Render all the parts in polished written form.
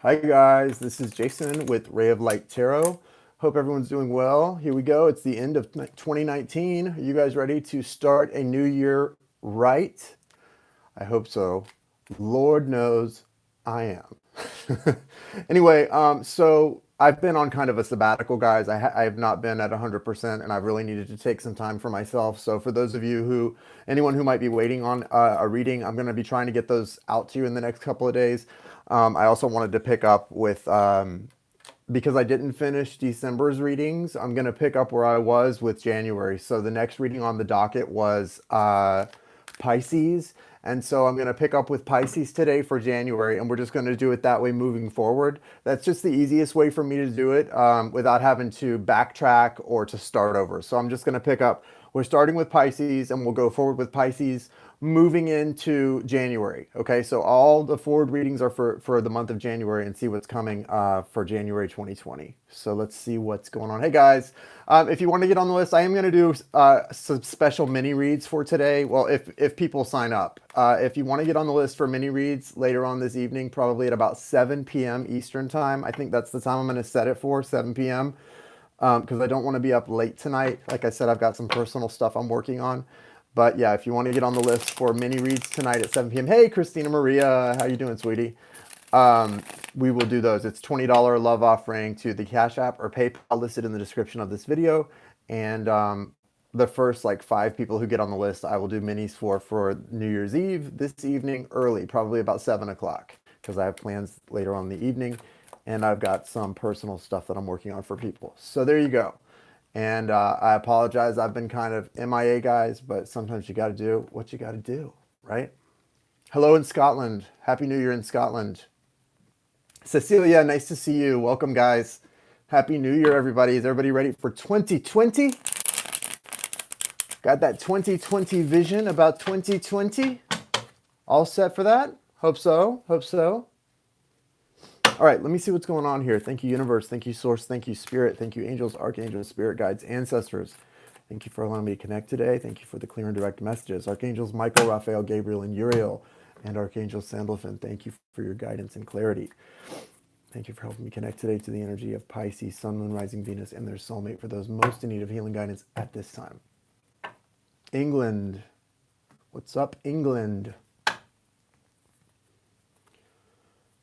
Hi guys, this is Jason with Ray of Light Tarot. Hope everyone's doing well. Here we go. It's the end of 2019. Are you guys ready to start a new year right? I hope so. Lord knows I am. Anyway, so I've been on kind of a sabbatical, guys. I have not been at 100%, and I've really needed to take some time for myself. So for those of you anyone who might be waiting on a reading, I'm going to be trying to get those out to you in the next couple of days. I also wanted to pick up with, because I didn't finish December's readings, I'm going to pick up where I was with January. So the next reading on the docket was Pisces. And so I'm going to pick up with Pisces today for January, and we're just going to do it that way moving forward. That's just the easiest way for me to do it without having to backtrack or to start over. So I'm just going to pick up. We're starting with Pisces, and we'll go forward with Pisces moving into January. Okay, so all the forward readings are for the month of January and see what's coming for January 2020. So let's see what's going on. Hey guys, if you want to get on the list, I am going to do some special mini reads for today. Well, if people sign up. If you want to get on the list for mini reads later on this evening, probably at about 7 p.m. Eastern time. I think that's the time I'm going to set it for, 7 p.m. Because I don't want to be up late tonight. Like I said, I've got some personal stuff I'm working on. But yeah, if you want to get on the list for mini reads tonight at 7 p.m. Hey, Christina Maria, how you doing, sweetie? We will do those. It's $20 love offering to the Cash App or PayPal listed in the description of this video. And the first like 5 people who get on the list, I will do minis for New Year's Eve this evening early, probably about 7 o'clock, because I have plans later on in the evening. And I've got some personal stuff that I'm working on for people. So there you go. And I apologize. I've been kind of MIA, guys, but sometimes you got to do what you got to do, right? Hello in Scotland. Happy New Year in Scotland. Cecilia, nice to see you. Welcome, guys. Happy New Year, everybody. Is everybody ready for 2020? Got that 2020 vision about 2020? All set for that? Hope so. Hope so. All right, let me see what's going on here. Thank you, universe. Thank you, source. Thank you, spirit. Thank you, angels, archangels, spirit guides, ancestors. Thank you for allowing me to connect today. Thank you for the clear and direct messages. Archangels Michael, Raphael, Gabriel, and Uriel, and Archangel Sandalphon, thank you for your guidance and clarity. Thank you for helping me connect today to the energy of Pisces, Sun, Moon, Rising, Venus, and their soulmate for those most in need of healing guidance at this time. England. What's up, England?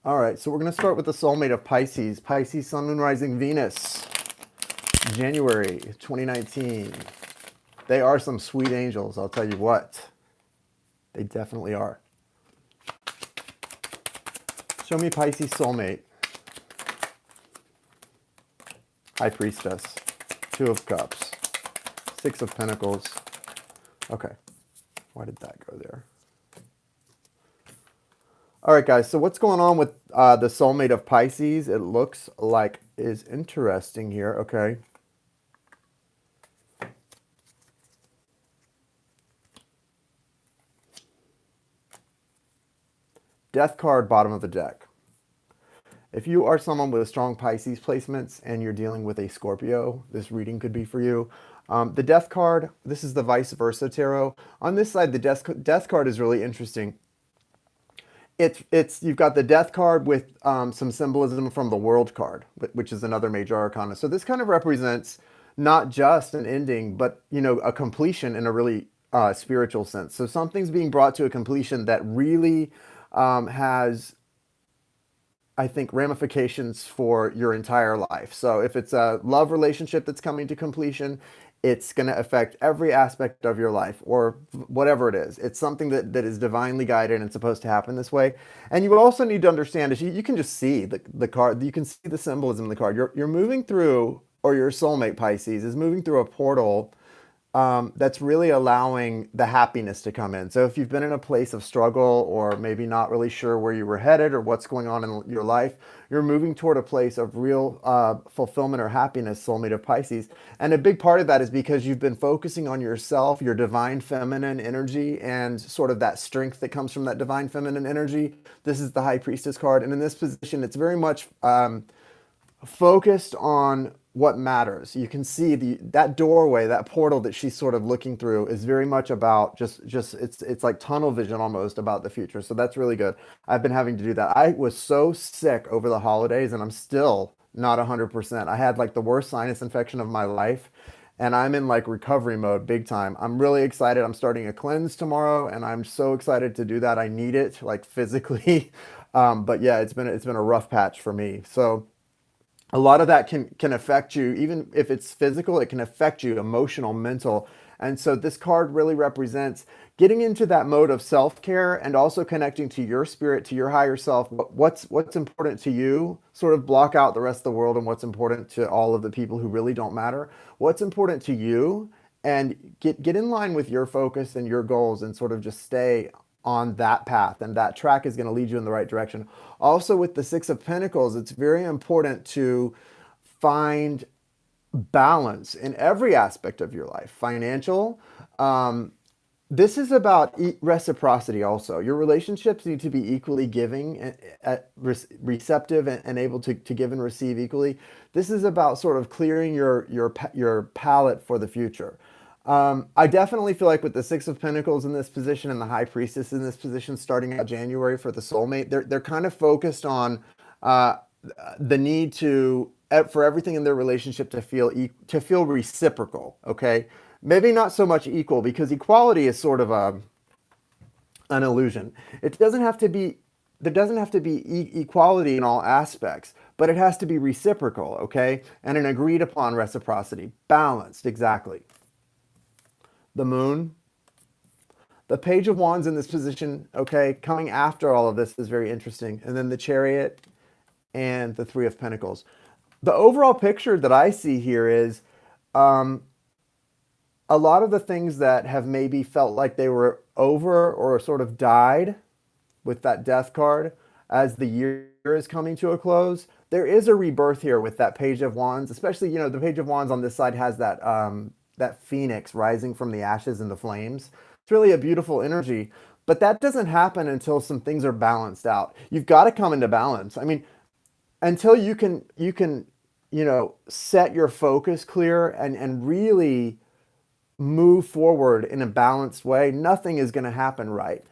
All right, so we're going to start with the soulmate of Pisces. Pisces, Sun, Moon, Rising, Venus. January 2019. They are some sweet angels, I'll tell you what. They definitely are. Show me Pisces soulmate. High Priestess. 2 of Cups. 6 of Pentacles. Okay. Why did that go there? All right, guys, so what's going on with the soulmate of Pisces? It looks like is interesting here. Okay. Death card, bottom of the deck. If you are someone with a strong Pisces placements and you're dealing with a Scorpio, this reading could be for you. The Death card, this is the vice versa tarot. On this side, the death card is really interesting. You've got the Death card with some symbolism from the World card, which is another major arcana. So this kind of represents not just an ending, but a completion in a really spiritual sense. So something's being brought to a completion that really has, I think, ramifications for your entire life. So if it's a love relationship that's coming to completion, it's going to affect every aspect of your life, or whatever it is. It's something that is divinely guided and supposed to happen this way. And you also need to understand is you can just see the card, you can see the symbolism in the card. You're moving through, or your soulmate Pisces is moving through a portal that's really allowing the happiness to come in. So if you've been in a place of struggle, or maybe not really sure where you were headed or what's going on in your life, you're moving toward a place of real fulfillment or happiness, soulmate of Pisces. And a big part of that is because you've been focusing on yourself, your divine feminine energy, and sort of that strength that comes from that divine feminine energy. This is the High Priestess card. And in this position, it's very much focused on what matters. You can see that doorway, that portal that she's sort of looking through is very much about just it's like tunnel vision almost about the future. So that's really good. I've been having to do that. I was so sick over the holidays and I'm still not 100%. I had like the worst sinus infection of my life and I'm in like recovery mode big time. I'm really excited. I'm starting a cleanse tomorrow and I'm so excited to do that. I need it like physically. But yeah, it's been a rough patch for me. So a lot of that can affect you, even if it's physical, it can affect you, emotional, mental. And so this card really represents getting into that mode of self-care and also connecting to your spirit, to your higher self. What's important to you, sort of block out the rest of the world and what's important to all of the people who really don't matter. What's important to you, and get in line with your focus and your goals and sort of just stay on that path, and that track is going to lead you in the right direction. Also, with the Six of Pentacles, it's very important to find balance in every aspect of your life. Financial, this is about reciprocity also. Your relationships need to be equally giving, receptive, and able to give and receive equally. This is about sort of clearing your palette for the future. I definitely feel like with the Six of Pentacles in this position and the High Priestess in this position starting out January for the soulmate, they're kind of focused on uh, the need to for everything in their relationship to feel reciprocal. Okay, maybe not so much equal, because equality is sort of an illusion. It doesn't have to be. There doesn't have to be equality in all aspects, but it has to be reciprocal. Okay, and an agreed upon reciprocity, balanced exactly. The Moon, the Page of Wands in this position, okay, coming after all of this is very interesting. And then the Chariot and the Three of Pentacles. The overall picture that I see here is um, a lot of the things that have maybe felt like they were over or sort of died with that Death card as the year is coming to a close. There is a rebirth here with that Page of Wands, especially, the Page of Wands on this side has that phoenix rising from the ashes and the flames. It's really a beautiful energy, but that doesn't happen until some things are balanced out. You've got to come into balance. I mean, until you can set your focus clear and really move forward in a balanced way, nothing is going to happen right.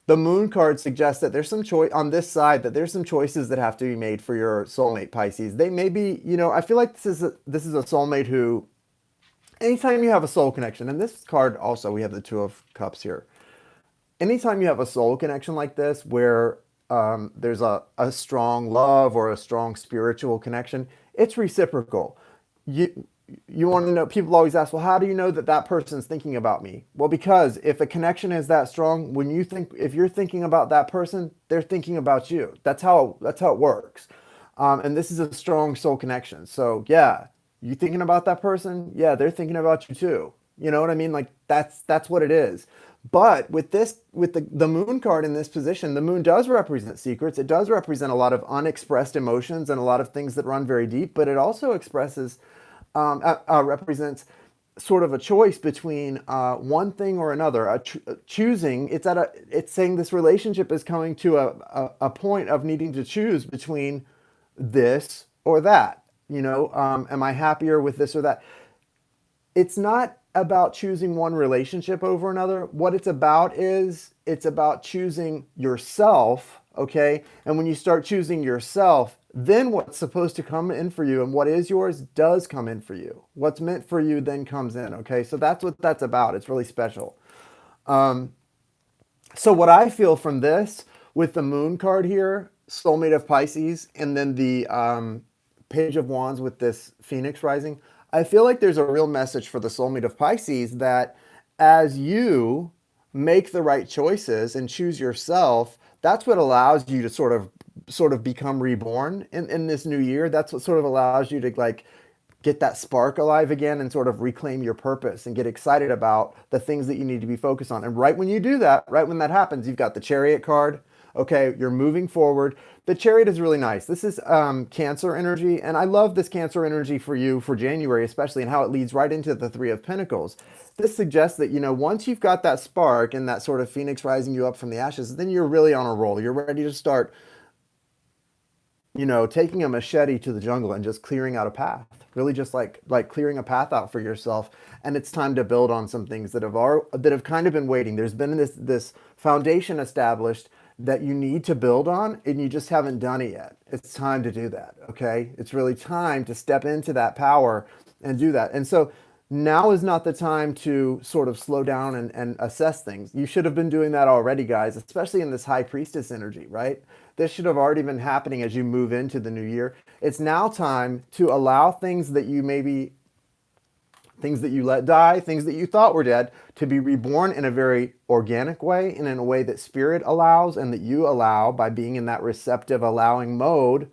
The Moon card suggests that there's some choice on this side, that there's some choices that have to be made for your soulmate, Pisces. They may be, I feel like this is a soulmate who, anytime you have a soul connection, and this card also, we have the Two of Cups here. Anytime you have a soul connection like this, where there's a strong love or a strong spiritual connection, it's reciprocal. You want to know, people always ask, well, how do you know that that person's thinking about me? Well, because if a connection is that strong, if you're thinking about that person, they're thinking about you. That's how it works. And this is a strong soul connection. So yeah, you thinking about that person? Yeah, they're thinking about you too. You know what I mean? Like that's what it is. But with the Moon card in this position, the Moon does represent secrets. It does represent a lot of unexpressed emotions and a lot of things that run very deep. But it also represents sort of a choice between one thing or another, choosing. It's saying this relationship is coming to a point of needing to choose between this or that. Am I happier with this or that? It's not about choosing one relationship over another. What it's about choosing yourself, okay? And when you start choosing yourself, then what's supposed to come in for you and what is yours does come in for you. What's meant for you then comes in, okay? So that's what that's about. It's really special. So what I feel from this, with the Moon card here, soulmate of Pisces, and then the Page of Wands with this Phoenix rising, I feel like there's a real message for the soulmate of Pisces that as you make the right choices and choose yourself, that's what allows you to sort of become reborn in this new year. That's what sort of allows you to like get that spark alive again and sort of reclaim your purpose and get excited about the things that you need to be focused on. And right when you do that, right when that happens, you've got the Chariot card. Okay, you're moving forward. The Chariot is really nice. This is Cancer energy, and I love this Cancer energy for you for January especially, and how it leads right into the Three of Pentacles. This suggests that, once you've got that spark and that sort of Phoenix rising you up from the ashes, then you're really on a roll. You're ready to start, taking a machete to the jungle and just clearing out a path, really just like clearing a path out for yourself. And it's time to build on some things that have kind of been waiting. There's been this foundation established that you need to build on, and you just haven't done it yet. It's time to do that. Okay, it's really time to step into that power and do that. And so now is not the time to sort of slow down and assess things. You should have been doing that already, guys, especially in this high priestess energy, right? This should have already been happening as you move into the new year. It's now time to allow things that you let die, things that you thought were dead, to be reborn in a very organic way and in a way that spirit allows and that you allow by being in that receptive, allowing mode.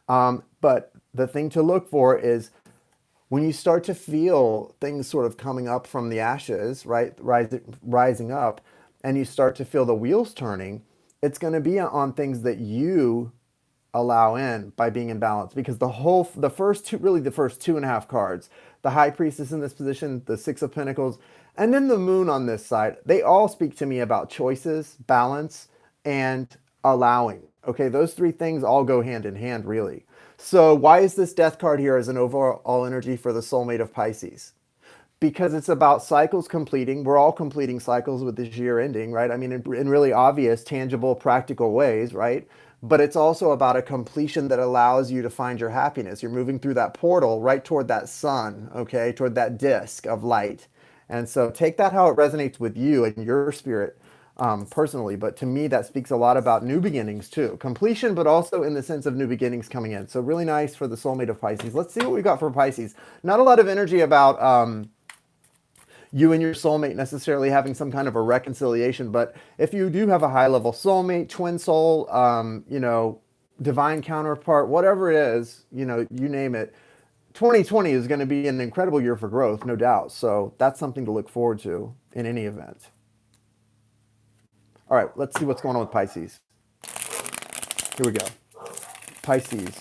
But the thing to look for is when you start to feel things sort of coming up from the ashes, right, rising up, and you start to feel the wheels turning, it's going to be on things that you allow in by being in balance, because the first 2.5 cards, the high priestess in this position, the 6 of pentacles, and then the moon on this side, they all speak to me about choices, balance, and allowing. Okay, those 3 things all go hand in hand, really. So why is this death card here as an overall energy for the soulmate of Pisces? Because it's about cycles completing. We're all completing cycles with this year ending, right? I mean, in really obvious, tangible, practical ways, right? But it's also about a completion that allows you to find your happiness. You're moving through that portal right toward that sun, okay, toward that disk of light. And so take that how it resonates with you and your spirit personally. But to me, that speaks a lot about new beginnings too. Completion, but also in the sense of new beginnings coming in. So really nice for the soulmate of Pisces. Let's see what we got for Pisces. Not a lot of energy about you and your soulmate necessarily having some kind of a reconciliation, but if you do have a high level soulmate, twin soul, divine counterpart, whatever it is, you name it, 2020 is going to be an incredible year for growth, no doubt. So that's something to look forward to in any event. All right, let's see what's going on with Pisces. Here we go. Pisces.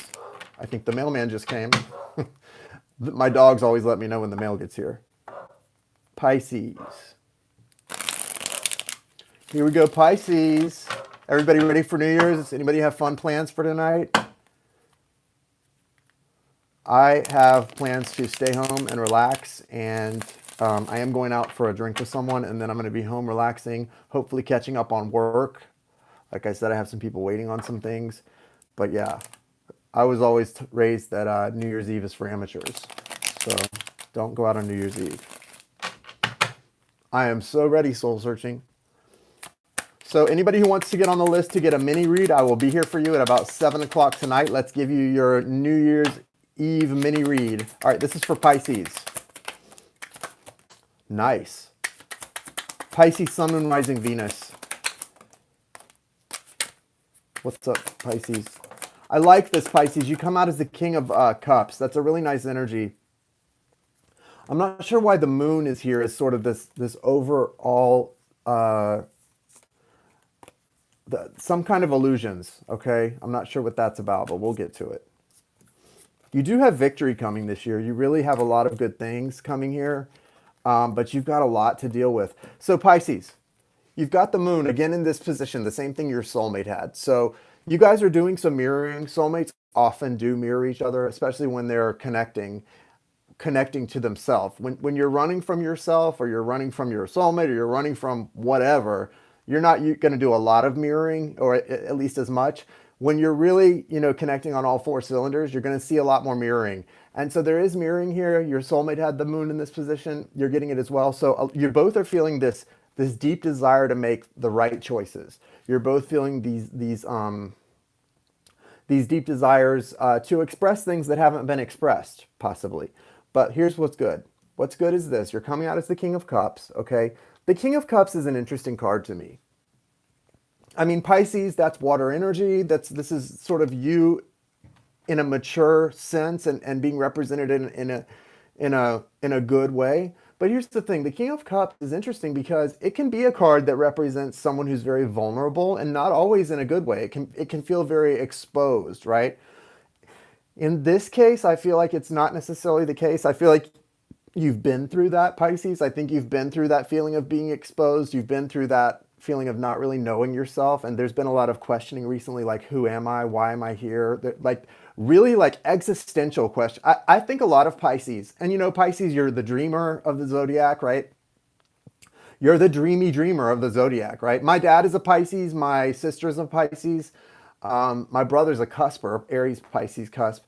I think the mailman just came. My dogs always let me know when the mail gets here. Pisces. Here we go, Pisces. Everybody ready for New Year's? Does anybody have fun plans for tonight? I have plans to stay home and relax, and I am going out for a drink with someone, and then I'm going to be home relaxing, hopefully catching up on work. Like I said, I have some people waiting on some things. But yeah, I was always raised that New Year's Eve is for amateurs. So don't go out on New Year's Eve. I am so ready, soul searching. So anybody who wants to get on the list to get a mini read, I will be here for you at about 7 o'clock tonight. Let's give you your New Year's Eve mini read. All right, this is for Pisces. Nice. Pisces, Sun, Moon, Rising, Venus. What's up, Pisces? I like this, Pisces. You come out as the King of Cups. That's a really nice energy. I'm not sure why the moon is here as sort of this overall, some kind of illusions, okay? I'm not sure what that's about, but we'll get to it. You do have victory coming this year. You really have a lot of good things coming here, but you've got a lot to deal with. So Pisces, you've got the moon again in this position, the same thing your soulmate had. So you guys are doing some mirroring. Soulmates often do mirror each other, especially when they're connecting to themselves. When you're running from yourself, or you're running from your soulmate, or you're running from whatever, you're not going to do a lot of mirroring, or at least as much. When you're really, connecting on all 4 cylinders, you're going to see a lot more mirroring. And so there is mirroring here. Your soulmate had the moon in this position. You're getting it as well. So you both are feeling this deep desire to make the right choices. You're both feeling these deep desires to express things that haven't been expressed, possibly. But here's what's good. What's good is this. You're coming out as the King of Cups, okay? The King of Cups is an interesting card to me. I mean, Pisces, that's water energy. This is sort of you in a mature sense and being represented in a good way. But here's the thing. The King of Cups is interesting because it can be a card that represents someone who's very vulnerable, and not always in a good way. It can feel very exposed, right? In this case, I feel like it's not necessarily the case. I feel like you've been through that, Pisces. I think you've been through that feeling of being exposed. You've been through that feeling of not really knowing yourself. And there's been a lot of questioning recently, like, who am I? Why am I here? Like, really like existential question. I think a lot of Pisces, and you know, Pisces, you're the dreamer of the zodiac, right? You're the dreamy dreamer of the zodiac, right? My dad is a Pisces. My sister's a Pisces. My brother's a cusper, Aries Pisces cusp.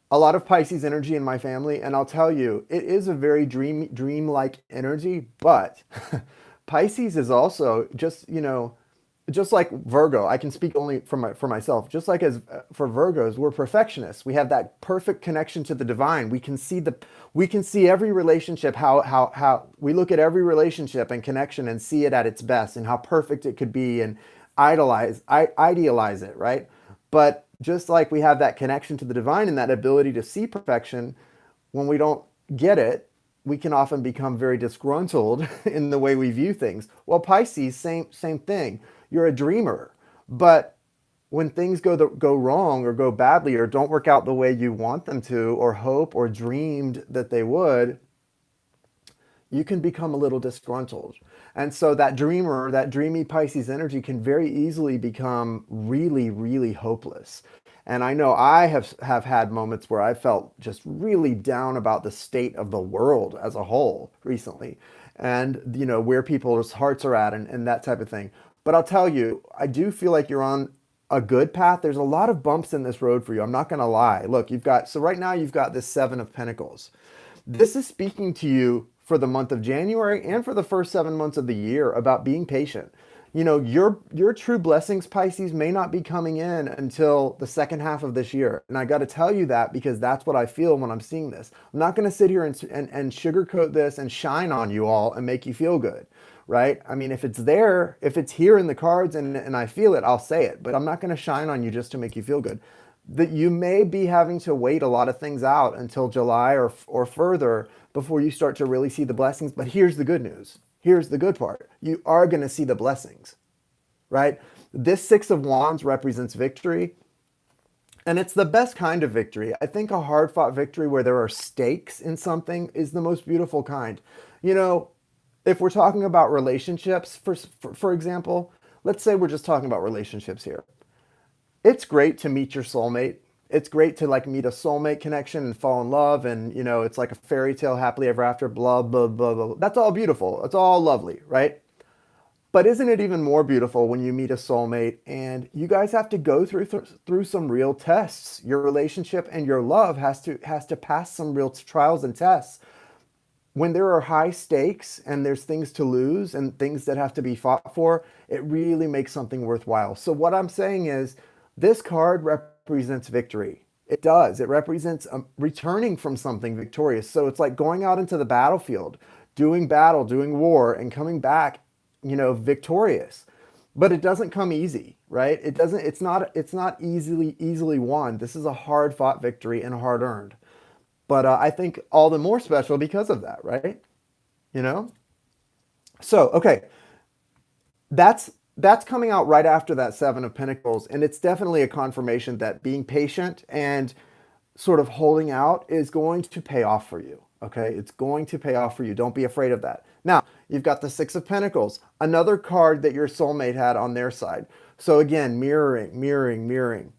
A lot of Pisces energy in my family, and I'll tell you, it is a very dream-like energy, but Pisces is also just, you know, just like Virgo. I can speak only for myself. Just like as for Virgos, we're perfectionists. We have that perfect connection to the divine. We can see every relationship, how we look at every relationship and connection and see it at its best and how perfect it could be, and idealize it, right? But just like we have that connection to the divine and that ability to see perfection, when we don't get it, we can often become very disgruntled in the way we view things. Well, Pisces, same thing. You're a dreamer, but when things go wrong or go badly or don't work out the way you want them to, or hope or dreamed that they would, you can become a little disgruntled. And so that dreamer, that dreamy Pisces energy can very easily become really, really hopeless. And I know I have had moments where I felt just really down about the state of the world as a whole recently, and you know, where people's hearts are at, and that type of thing. But I'll tell you, I do feel like you're on a good path. There's a lot of bumps in this road for you. I'm not going to lie. Look, so right now you've got this Seven of Pentacles. This is speaking to you for the month of January and for the first 7 months of the year about being patient. You know, your true blessings, Pisces, may not be coming in until the second half of this year. And I got to tell you that because that's what I feel when I'm seeing this. I'm not going to sit here and sugarcoat this and shine on you all and make you feel good, right? I mean, if it's there, if it's here in the cards and I feel it, I'll say it. But I'm not going to shine on you just to make you feel good. That you may be having to wait a lot of things out until July or further before you start to really see the blessings. But here's the good news. Here's the good part. You are going to see the blessings, right? This Six of Wands represents victory, and it's the best kind of victory. I think a hard-fought victory where there are stakes in something is the most beautiful kind. You know, if we're talking about relationships, for example, let's say we're just talking about relationships here. It's great to meet your soulmate. It's great to like meet a soulmate connection and fall in love, and you know, it's like a fairy tale, happily ever after, blah, blah, blah, blah. That's all beautiful. It's all lovely, right? But isn't it even more beautiful when you meet a soulmate and you guys have to go through some real tests? Your relationship and your love has to pass some real trials and tests. When there are high stakes and there's things to lose and things that have to be fought for, it really makes something worthwhile. So what I'm saying is, this card represents victory. It does. It represents returning from something victorious. So it's like going out into the battlefield, doing battle, doing war, and coming back, you know, victorious. But it doesn't come easy, right? It doesn't. It's not easily won. This is a hard fought victory and hard earned. But I think all the more special because of that, right? You know. So okay, that's coming out right after that Seven of Pentacles, and it's definitely a confirmation that being patient and sort of holding out is going to pay off for you. Okay, it's going to pay off for you. Don't be afraid of that. Now, you've got the Six of Pentacles, another card that your soulmate had on their side. So again, mirroring.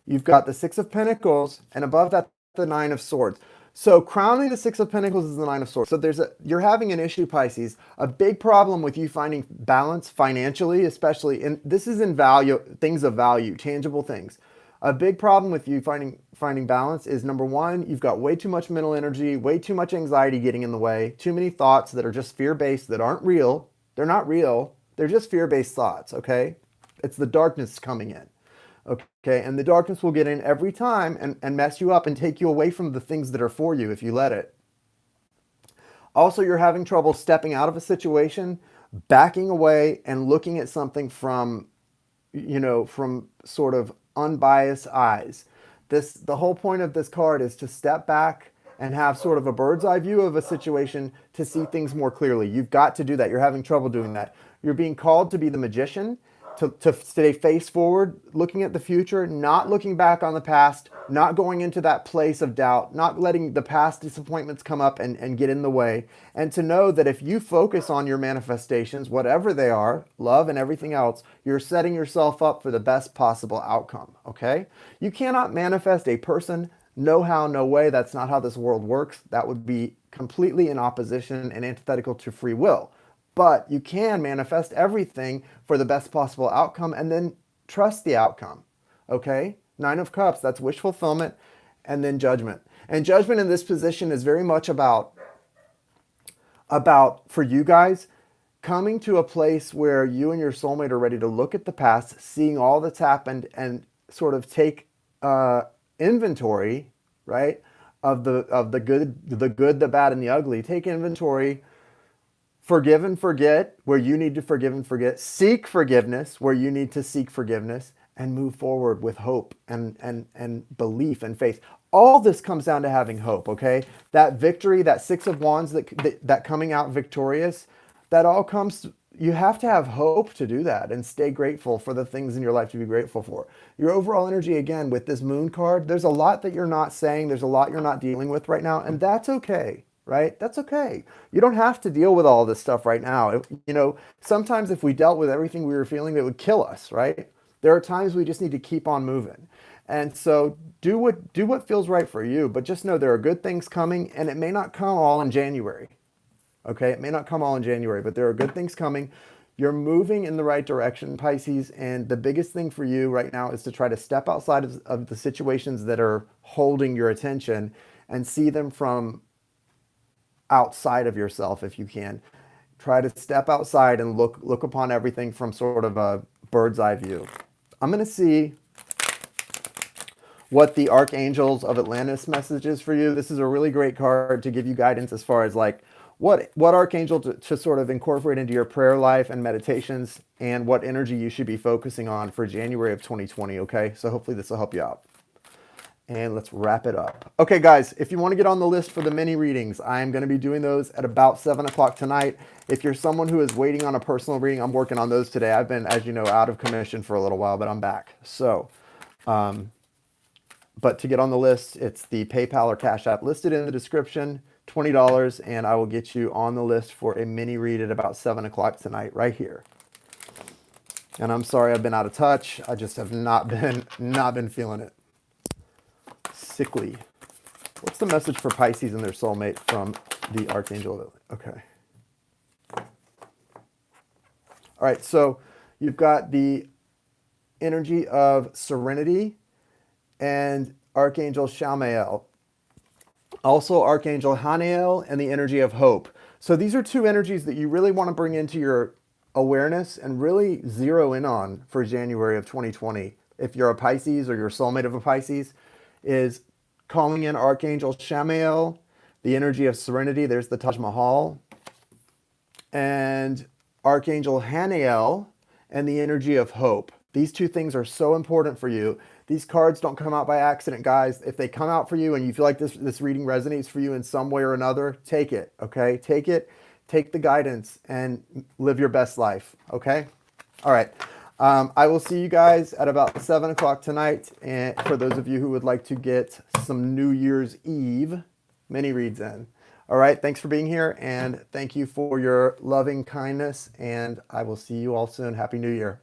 You've got the Six of Pentacles, and above that, the Nine of Swords. So crowning the Six of Pentacles is the Nine of Swords. So you're having an issue, Pisces, a big problem with you finding balance financially, especially, and this is in value, things of value, tangible things. A big problem with you finding balance is, number one, you've got way too much mental energy, way too much anxiety getting in the way, too many thoughts that are just fear-based, that aren't real. They're not real. They're just fear-based thoughts, okay? It's the darkness coming in. Okay, and the darkness will get in every time and mess you up and take you away from the things that are for you if you let it. Also, you're having trouble stepping out of a situation, backing away and looking at something from, you know, from sort of unbiased eyes. The whole point of this card is to step back and have sort of a bird's eye view of a situation to see things more clearly. You've got to do that. You're having trouble doing that. You're being called to be the magician, to stay face forward, looking at the future, not looking back on the past, not going into that place of doubt, not letting the past disappointments come up and get in the way. And to know that if you focus on your manifestations, whatever they are, love and everything else, you're setting yourself up for the best possible outcome, okay? You cannot manifest a person, no how, no way. That's not how this world works. That would be completely in opposition and antithetical to free will. But you can manifest everything for the best possible outcome and then trust the outcome. Okay? Nine of Cups, that's wish fulfillment, and then judgment. And judgment in this position is very much about for you guys coming to a place where you and your soulmate are ready to look at the past, seeing all that's happened, and sort of take inventory, right, of the good, the bad, and the ugly. Take inventory. Forgive and forget where you need to forgive and forget. Seek forgiveness where you need to seek forgiveness, and move forward with hope and belief and faith. All this comes down to having hope, okay? That victory, that Six of Wands, that coming out victorious, that all comes, you have to have hope to do that and stay grateful for the things in your life to be grateful for. Your overall energy, again, with this Moon card, there's a lot that you're not saying, there's a lot you're not dealing with right now, and that's okay. Right? That's okay. You don't have to deal with all this stuff right now. You know, sometimes if we dealt with everything we were feeling, it would kill us, right? There are times we just need to keep on moving. And so do what feels right for you, but just know there are good things coming, and it may not come all in January. Okay? It may not come all in January, but there are good things coming. You're moving in the right direction, Pisces, and the biggest thing for you right now is to try to step outside of the situations that are holding your attention and see them from outside of yourself if you can. Try to step outside and look upon everything from sort of a bird's eye view. I'm going to see what the Archangels of Atlantis message is for you. This is a really great card to give you guidance as far as like what Archangel to sort of incorporate into your prayer life and meditations, and what energy you should be focusing on for January of 2020, okay? So hopefully this will help you out. And let's wrap it up. Okay, guys, if you want to get on the list for the mini readings, I'm going to be doing those at about 7 o'clock tonight. If you're someone who is waiting on a personal reading, I'm working on those today. I've been, as you know, out of commission for a little while, but I'm back. So, but to get on the list, it's the PayPal or Cash App listed in the description, $20, and I will get you on the list for a mini read at about 7 o'clock tonight, right here. And I'm sorry I've been out of touch. I just have not been feeling it. Sickly. What's the message for Pisces and their soulmate from the Archangel? Okay. All right, so you've got the energy of serenity and Archangel Shamael. Also Archangel Haniel and the energy of hope. So these are two energies that you really want to bring into your awareness and really zero in on for January of 2020. If you're a Pisces or you're a soulmate of a Pisces, is calling in Archangel Shamael, the energy of serenity. There's the Taj Mahal. And Archangel Haniel and the energy of hope. These two things are so important for you. These cards don't come out by accident, guys. If they come out for you and you feel like this reading resonates for you in some way or another, take it, okay? Take it, take the guidance, and live your best life, okay? All right. I will see you guys at about 7 o'clock tonight. And for those of you who would like to get some New Year's Eve mini reads in. All right. Thanks for being here. And thank you for your loving kindness. And I will see you all soon. Happy New Year.